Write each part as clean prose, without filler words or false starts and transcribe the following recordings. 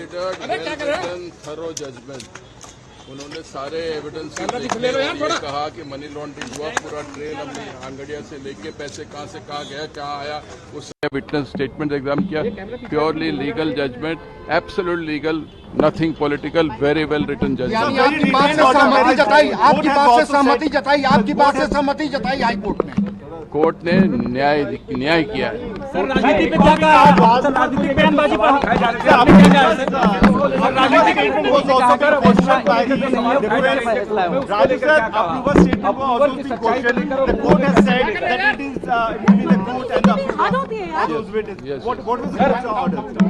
considered well-written, thorough judgment. उन्होंने सारे evidence कहा कि मनी लॉन्ड्रिंग हुआ, पूरा ट्रेल हमने आंगड़िया से लेके पैसे कहां से कहां गया, कहां आया, उससे विटनेस स्टेटमेंट एग्जाम किया. Purely legal judgment, absolute legal, nothing political, very well written judgment. आपकी बात से सहमति जताई, आपकी बात से सहमति जताई, आपकी बात से सहमति जताई हाईकोर्ट ने. कोर्ट ने न्याय किया है. राजनीति पे क्या कहा? राजनीतिक बयानबाजी पर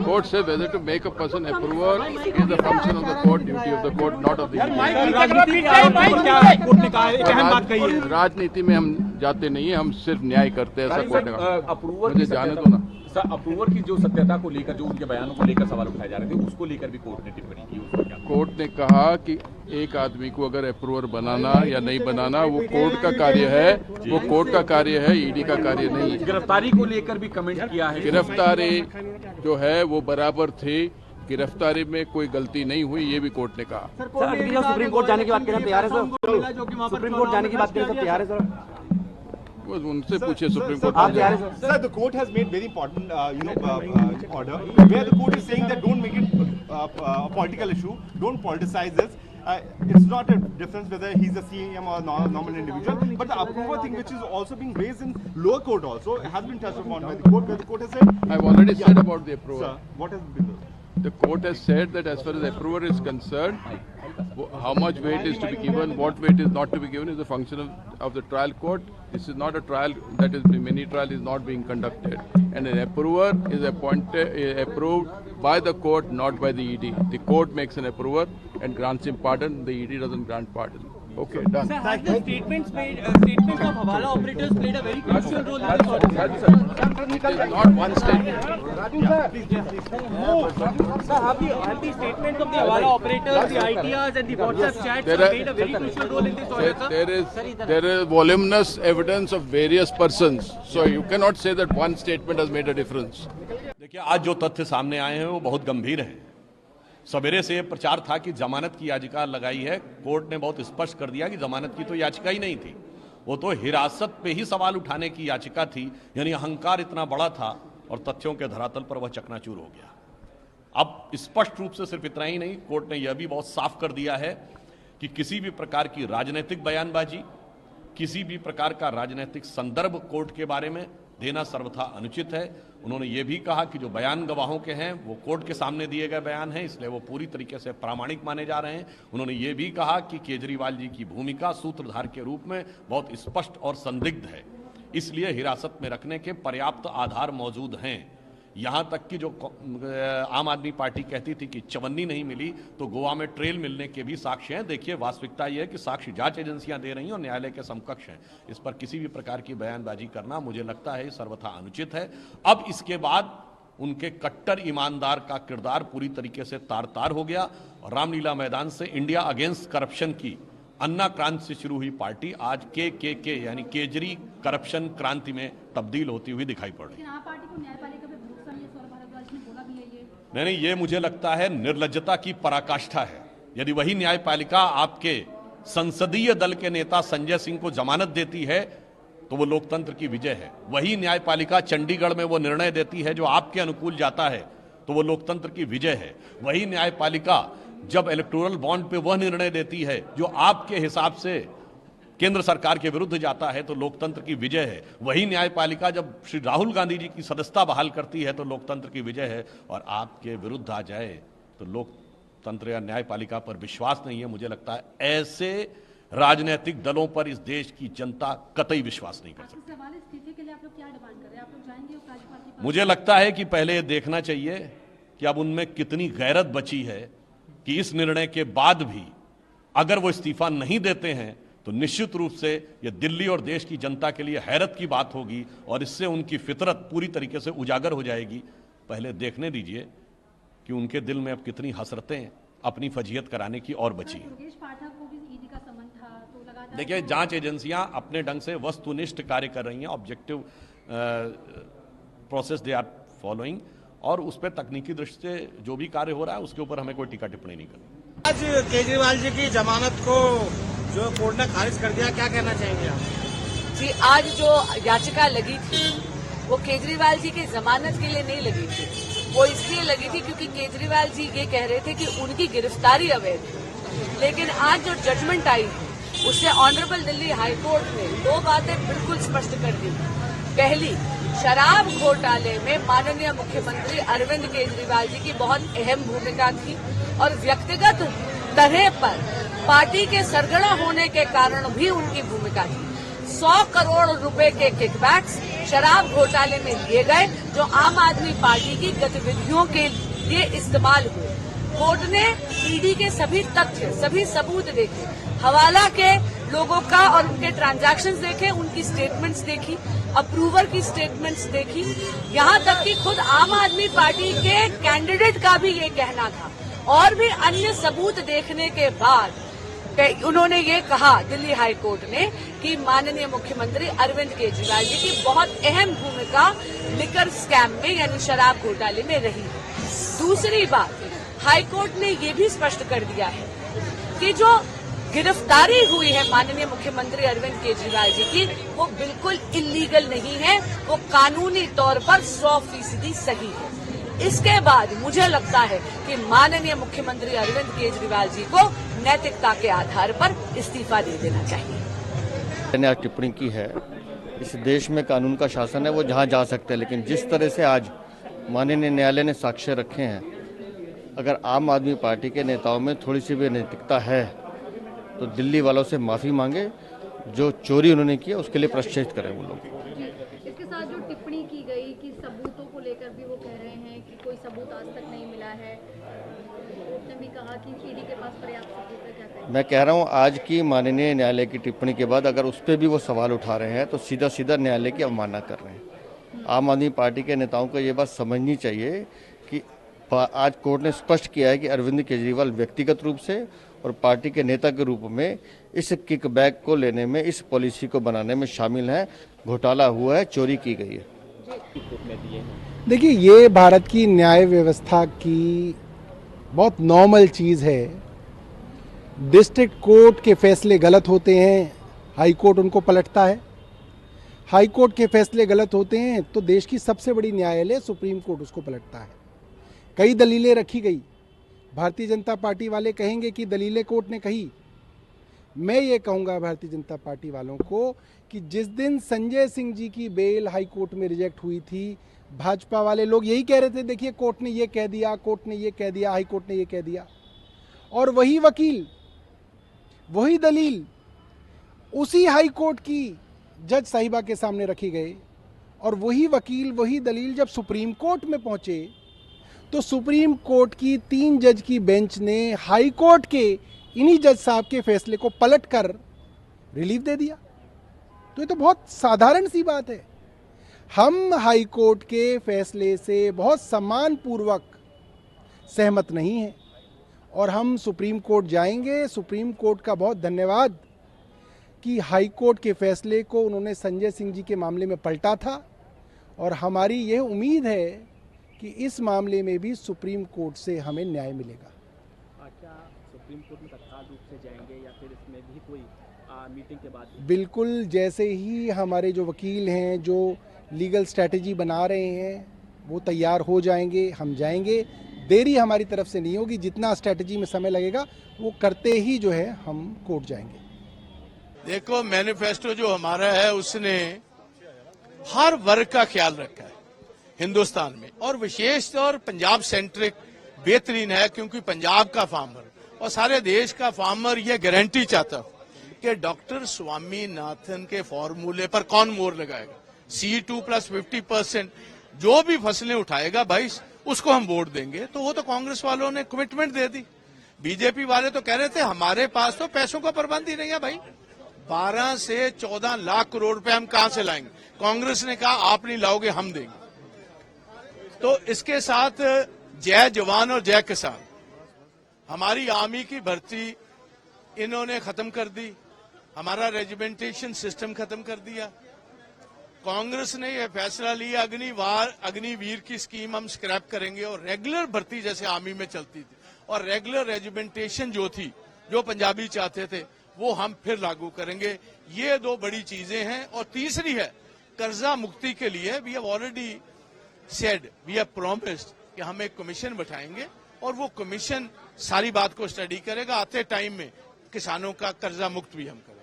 Court said whether to make a person approver is the function of the court, duty of the court, not of the ED. राजनीति में हम जाते नहीं है, हम सिर्फ न्याय करते हैं, ऐसा कोर्ट ने कहा. मुझे जाने दो ना. सर, अप्रूवर की जो सत्यता को लेकर, जो उनके बयानों को लेकर सवाल उठाए जा रहे थे, उसको लेकर भी कोर्ट ने टिप्पणी की. उसको क्या? कोर्ट ने कहा कि एक आदमी को अगर अप्रूवर बनाना या नहीं बनाना वो कोर्ट का कार्य है, वो कोर्ट का कार्य है, ईडी का कार्य नहीं है. गिरफ्तारी को लेकर भी कमेंट किया है. गिरफ्तारी जो है वो बराबर थी, गिरफ्तारी में कोई गलती नहीं हुई, ये भी कोर्ट ने कहा. सुप्रीम कोर्ट जाने की बात करना तैयार है सर? सुप्रीम कोर्ट जाने की बात करना तैयार है सर? उनसे पूछे supreme court. Sir, the court has made very important, order where the court is saying that don't make it a political issue, don't politicize this. It's not a difference whether he's a CM or normal individual, but the approval thing, which is also being raised in lower court, also has been touched upon by the court, where the court has said. I've already said about the approval. Sir, what has been The court has said that as far as approval is concerned, how much weight is to be given, what weight is not to be given is a function of the trial court. This is not a trial that is, mini trial is not being conducted. And an approver is approved by the court, not by the ED. The court makes an approver and grants him pardon, the ED doesn't grant pardon. Okay, done. Sir, has the statements of Hawala operators played a very crucial role in this audit? It is not one statement. Sir, have the statements of the Hawala operators, the ITRs and the WhatsApp chats played a very crucial role in this audit, sir? There is voluminous evidence of various persons. So you cannot say that one statement has made a difference. देखिए, आज जो तथ्य सामने आए हैं वो बहुत गंभीर हैं. सवेरे से प्रचार था कि जमानत की याचिका लगाई है. कोर्ट ने बहुत स्पष्ट कर दिया कि जमानत की तो याचिका ही नहीं थी, वो तो हिरासत पे ही सवाल उठाने की याचिका थी. यानी अहंकार इतना बड़ा था और तथ्यों के धरातल पर वह चकनाचूर हो गया. अब स्पष्ट रूप से सिर्फ इतना ही नहीं, कोर्ट ने यह भी बहुत साफ कर दिया है कि किसी भी प्रकार की राजनीतिक बयानबाजी, किसी भी प्रकार का राजनीतिक संदर्भ कोर्ट के बारे में देना सर्वथा अनुचित है. उन्होंने ये भी कहा कि जो बयान गवाहों के हैं वो कोर्ट के सामने दिए गए बयान हैं, इसलिए वो पूरी तरीके से प्रामाणिक माने जा रहे हैं. उन्होंने ये भी कहा कि केजरीवाल जी की भूमिका सूत्रधार के रूप में बहुत स्पष्ट और संदिग्ध है, इसलिए हिरासत में रखने के पर्याप्त आधार मौजूद हैं. यहाँ तक कि जो आम आदमी पार्टी कहती थी कि चवन्नी नहीं मिली, तो गोवा में ट्रेल मिलने के भी साक्ष्य हैं. देखिए, वास्तविकता यह है कि साक्ष्य जांच एजेंसियां दे रही हैं और न्यायालय के समकक्ष हैं. इस पर किसी भी प्रकार की बयानबाजी करना मुझे लगता है सर्वथा अनुचित है. अब इसके बाद उनके कट्टर ईमानदार का किरदार पूरी तरीके से तार तार हो गया और रामलीला मैदान से इंडिया अगेंस्ट करप्शन की अन्ना क्रांति से शुरू हुई पार्टी आज के यानी केजरी करप्शन क्रांति में तब्दील होती हुई दिखाई पड़ रही है. नहीं, ये मुझे लगता है निर्लज्जता की पराकाष्ठा है. यदि वही न्यायपालिका आपके संसदीय दल के नेता संजय सिंह को जमानत देती है तो वो लोकतंत्र की विजय है. वही न्यायपालिका चंडीगढ़ में वो निर्णय देती है जो आपके अनुकूल जाता है तो वो लोकतंत्र की विजय है. वही न्यायपालिका जब इलेक्टोरल बॉन्ड पे वह निर्णय देती है जो आपके हिसाब से केंद्र सरकार के विरुद्ध जाता है तो लोकतंत्र की विजय है. वही न्यायपालिका जब श्री राहुल गांधी जी की सदस्यता बहाल करती है तो लोकतंत्र की विजय है. और आपके विरुद्ध आ जाए तो लोकतंत्र या न्यायपालिका पर विश्वास नहीं है. मुझे लगता है ऐसे राजनीतिक दलों पर इस देश की जनता कतई विश्वास नहीं कर सकती. मुझे लगता है कि पहले ये देखना चाहिए कि अब उनमें कितनी गैरत बची है कि इस निर्णय के बाद भी अगर वो इस्तीफा नहीं देते हैं तो निश्चित रूप से ये दिल्ली और देश की जनता के लिए हैरत की बात होगी और इससे उनकी फितरत पूरी तरीके से उजागर हो जाएगी. पहले देखने दीजिए कि उनके दिल में अब कितनी हसरतें अपनी फजीयत कराने की और बची. देखिए, जांच एजेंसियां अपने ढंग से वस्तुनिष्ठ कार्य कर रही हैं, objective process they are following. और उस पर तकनीकी दृष्टि से जो भी कार्य हो रहा है उसके ऊपर हमें कोई टीका टिप्पणी नहीं करनी। आज केजरीवाल जी की जमानत को जो कोर्ट ने खारिज कर दिया, क्या कहना चाहेंगे आप? जी, आज जो याचिका लगी थी वो केजरीवाल जी की जमानत के लिए नहीं लगी थी, वो इसलिए लगी थी क्योंकि केजरीवाल जी ये कह रहे थे कि उनकी गिरफ्तारी अवैध है। लेकिन आज जो जजमेंट आई उससे ऑनरेबल दिल्ली हाई कोर्ट ने दो बातें बिल्कुल स्पष्ट कर दी। पहली, शराब घोटाले में माननीय मुख्यमंत्री अरविंद केजरीवाल जी की बहुत अहम भूमिका थी और व्यक्तिगत तरह पर पार्टी के सरगना होने के कारण भी उनकी भूमिका थी। 100 करोड़ रुपए के किकबैक्स शराब घोटाले में लिए गए जो आम आदमी पार्टी की गतिविधियों के लिए इस्तेमाल हुए। कोर्ट ने ईडी के सभी तथ्य, सभी सबूत देखे, हवाला के लोगों का और उनके ट्रांजैक्शंस देखे, उनकी स्टेटमेंट्स देखी, अप्रूवर की स्टेटमेंट्स देखी, यहाँ तक कि खुद आम आदमी पार्टी के कैंडिडेट का भी ये कहना था। और भी अन्य सबूत देखने के बाद उन्होंने ये कहा, दिल्ली हाई कोर्ट ने, कि माननीय मुख्यमंत्री अरविंद केजरीवाल जी की बहुत अहम भूमिका लिकर स्कैम में यानी शराब घोटाले में रही है। दूसरी बात, हाई कोर्ट ने ये भी स्पष्ट कर दिया है कि जो गिरफ्तारी हुई है माननीय मुख्यमंत्री अरविंद केजरीवाल जी की, वो बिल्कुल इल्लीगल नहीं है, वो कानूनी तौर पर 100% सही है। इसके बाद मुझे लगता है कि माननीय मुख्यमंत्री अरविंद केजरीवाल जी को नैतिकता के आधार पर इस्तीफा दे देना चाहिए। मैंने आज टिप्पणी की है, इस देश में कानून का शासन है, वो जहां जा सकते हैं, लेकिन जिस तरह से आज माननीय न्यायालय ने साक्ष्य रखे हैं, अगर आम आदमी पार्टी के नेताओं में थोड़ी सी भी नैतिकता है तो दिल्ली वालों से माफ़ी मांगे, जो चोरी उन्होंने किया उसके लिए प्रायश्चित करें वो लोग। इसके साथ जो टिप्पणी की गई कि सबूतों को लेकर भी वो कह रहे हैं कि कोई सबूत आज तक नहीं मिला है, कोर्ट ने भी कहा कि ईडी के पास पर्याप्त सबूत है, क्या कहें? मैं कह रहा हूँ आज की माननीय न्यायालय की टिप्पणी के बाद अगर उस पर भी वो सवाल उठा रहे हैं तो सीधा सीधा न्यायालय की अवमानना कर रहे हैं। आम आदमी पार्टी के नेताओं को ये बात समझनी चाहिए कि आज कोर्ट ने स्पष्ट किया है कि अरविंद केजरीवाल व्यक्तिगत रूप से और पार्टी के नेता के रूप में इस किकबैक को लेने में, इस पॉलिसी को बनाने में शामिल हैं। घोटाला हुआ है, चोरी की गई है। देखिए, ये भारत की न्याय व्यवस्था की बहुत नॉर्मल चीज़ है। डिस्ट्रिक्ट कोर्ट के फैसले गलत होते हैं, हाई कोर्ट उनको पलटता है। हाई कोर्ट के फैसले गलत होते हैं तो देश की सबसे बड़ी न्यायालय सुप्रीम कोर्ट उसको पलटता है। कई दलीलें रखी गई, भारतीय जनता पार्टी वाले कहेंगे कि दलीलें कोर्ट ने कही। मैं ये कहूँगा भारतीय जनता पार्टी वालों को कि जिस दिन संजय सिंह जी की बेल हाई कोर्ट में रिजेक्ट हुई थी, भाजपा वाले लोग यही कह रहे थे, देखिए कोर्ट ने ये कह दिया, कोर्ट ने ये कह दिया, हाई कोर्ट ने ये कह दिया। और वही वकील, वही दलील उसी हाई कोर्ट की जज साहिबा के सामने रखे गए, और वही वकील, वही दलील जब सुप्रीम कोर्ट में पहुंचे तो सुप्रीम कोर्ट की 3 जज की बेंच ने हाई कोर्ट के इन्हीं जज साहब के फैसले को पलटकर रिलीफ दे दिया। तो ये तो बहुत साधारण सी बात है। हम हाई कोर्ट के फैसले से बहुत सम्मानपूर्वक सहमत नहीं हैं और हम सुप्रीम कोर्ट जाएंगे। सुप्रीम कोर्ट का बहुत धन्यवाद कि हाई कोर्ट के फैसले को उन्होंने संजय सिंह जी के मामले में पलटा था, और हमारी यह उम्मीद है कि इस मामले में भी सुप्रीम कोर्ट से हमें न्याय मिलेगा। क्या सुप्रीम कोर्ट में तत्काल रूप से जाएंगे या फिर इसमें भी कोई मीटिंग के बाद? बिल्कुल, जैसे ही हमारे जो वकील हैं जो लीगल स्ट्रैटेजी बना रहे हैं वो तैयार हो जाएंगे, हम जाएंगे। देरी हमारी तरफ से नहीं होगी, जितना स्ट्रैटेजी में समय लगेगा वो करते ही जो है हम कोर्ट जाएंगे। देखो, मैनिफेस्टो जो हमारा है उसने हर वर्ग का ख्याल रखा है हिंदुस्तान में, और विशेष तौर पंजाब सेंट्रिक बेहतरीन है, क्योंकि पंजाब का फार्मर और सारे देश का फार्मर ये गारंटी चाहता कि डॉक्टर स्वामीनाथन के फॉर्मूले पर कौन मोहर लगाएगा। C2 + 50% जो भी फसलें उठाएगा भाई उसको हम वोट देंगे। तो वो तो कांग्रेस वालों ने कमिटमेंट दे दी। बीजेपी वाले तो कह रहे थे हमारे पास तो पैसों का प्रबंध ही नहीं है भाई, 12 से 14 लाख करोड़ रुपए हम कहां से लाएंगे। कांग्रेस ने कहा आप नहीं लाओगे, हम देंगे। तो इसके साथ जय जवान और जय किसान, हमारी आर्मी की भर्ती इन्होंने खत्म कर दी, हमारा रेजिमेंटेशन सिस्टम खत्म कर दिया। कांग्रेस ने यह फैसला लिया अग्निवीर की स्कीम हम स्क्रैप करेंगे और रेगुलर भर्ती जैसे आर्मी में चलती थी और रेगुलर रेजिमेंटेशन जो थी, जो पंजाबी चाहते थे, वो हम फिर लागू करेंगे। ये दो बड़ी चीजें हैं। और तीसरी है कर्जा मुक्ति के लिए we have already said, we have promised कि हम एक कमीशन बैठाएंगे और वो कमीशन सारी बात को स्टडी करेगा। आते टाइम में किसानों का कर्जा मुक्त भी हम करेंगे।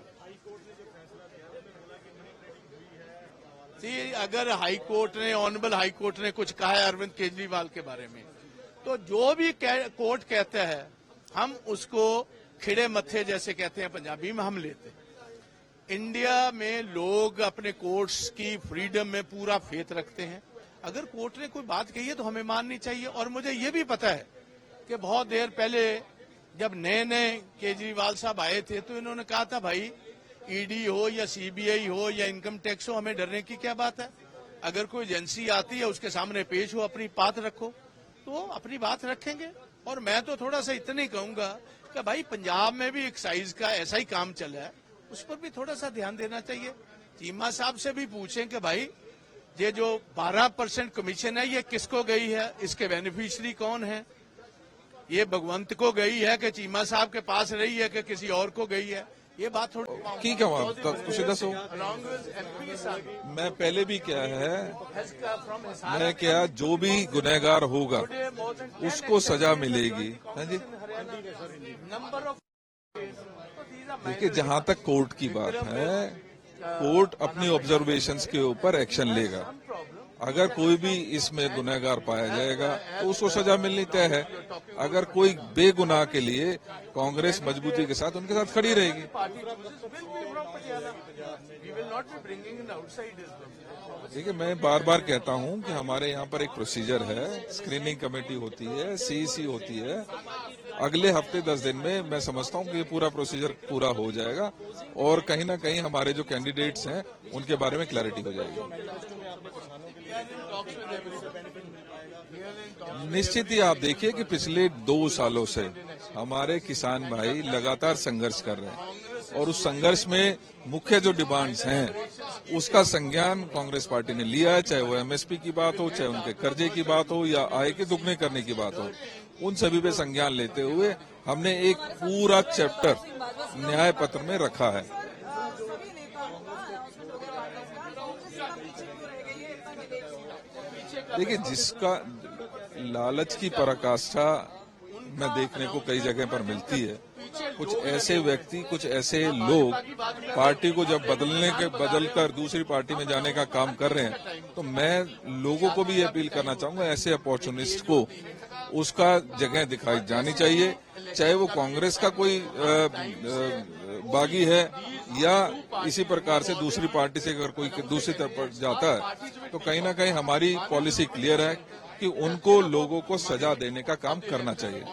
अगर हाई कोर्ट ने, ऑनरेबल हाई कोर्ट ने कुछ कहा है अरविंद केजरीवाल के बारे में, तो जो भी कोर्ट कहता है हम उसको खिड़े मत्थे जैसे कहते हैं पंजाबी में, हम लेते हैं। इंडिया में लोग अपने कोर्ट्स की फ्रीडम में पूरा फेथ रखते हैं। अगर कोर्ट ने कोई बात कही है तो हमें माननी चाहिए। और मुझे ये भी पता है कि बहुत देर पहले जब नए नए केजरीवाल साहब आए थे तो इन्होंने कहा था भाई ईडी हो या सीबीआई हो या इनकम टैक्स हो, हमें डरने की क्या बात है। अगर कोई एजेंसी आती है उसके सामने पेश हो, अपनी बात रखो, तो अपनी बात रखेंगे। और मैं तो थोड़ा सा इतना ही कहूंगा कि भाई पंजाब में भी एक्साइज का ऐसा ही काम चला है, उस पर भी थोड़ा सा ध्यान देना चाहिए। चीमा साहब से भी पूछें कि भाई ये जो 12% कमीशन है ये किसको गई है, इसके बेनिफिशियरी कौन है। ये भगवंत को गई है कि चीमा साहब के पास रही है कि किसी और को गई है, ये बात थोड़ी की ਤੁਸੀਂ ਦੱਸੋ। मैं पहले भी क्या है, मैं क्या जो भी गुनहगार होगा उसको सजा मिलेगी। हाँ जी, देखिए जहां तक कोर्ट की बात है, कोर्ट अपनी ऑब्जर्वेशंस के ऊपर एक्शन लेगा। अगर कोई भी इसमें गुनहगार पाया जाएगा तो उसको सजा मिलनी तय है। अगर कोई बेगुनाह के लिए कांग्रेस मजबूती के साथ उनके साथ खड़ी रहेगी। देखिए मैं बार बार कहता हूं कि हमारे यहाँ पर एक प्रोसीजर है, स्क्रीनिंग कमेटी होती है, सीईसी होती है। अगले हफ्ते 10 दिन में मैं समझता हूं कि ये पूरा प्रोसीजर पूरा हो जाएगा और कहीं ना कहीं हमारे जो कैंडिडेट्स हैं उनके बारे में क्लैरिटी हो जाएगी। निश्चित ही आप देखिए कि पिछले 2 सालों से हमारे किसान भाई लगातार संघर्ष कर रहे हैं और उस संघर्ष में मुख्य जो डिमांड्स हैं उसका संज्ञान कांग्रेस पार्टी ने लिया है, चाहे वो एमएसपी की बात हो, चाहे उनके कर्जे की बात हो या आय के दुगने करने की बात हो। उन सभी पे संज्ञान लेते हुए हमने एक पूरा चैप्टर न्याय पत्र में रखा है। देखिए जिसका लालच की पराकाष्ठा में देखने को कई जगह पर मिलती है, कुछ ऐसे व्यक्ति, कुछ ऐसे लोग पार्टी को जब बदलकर दूसरी पार्टी में जाने का काम कर रहे हैं, तो मैं लोगों को भी अपील करना चाहूंगा ऐसे अपॉर्चुनिस्ट को उसका जगह दिखाई जानी चाहिए। चाहे वो कांग्रेस का कोई बागी है या इसी प्रकार से दूसरी पार्टी से अगर कोई दूसरी तरफ जाता है, तो कहीं ना कहीं हमारी पॉलिसी क्लियर है कि उनको लोगों को सजा देने का काम करना चाहिए।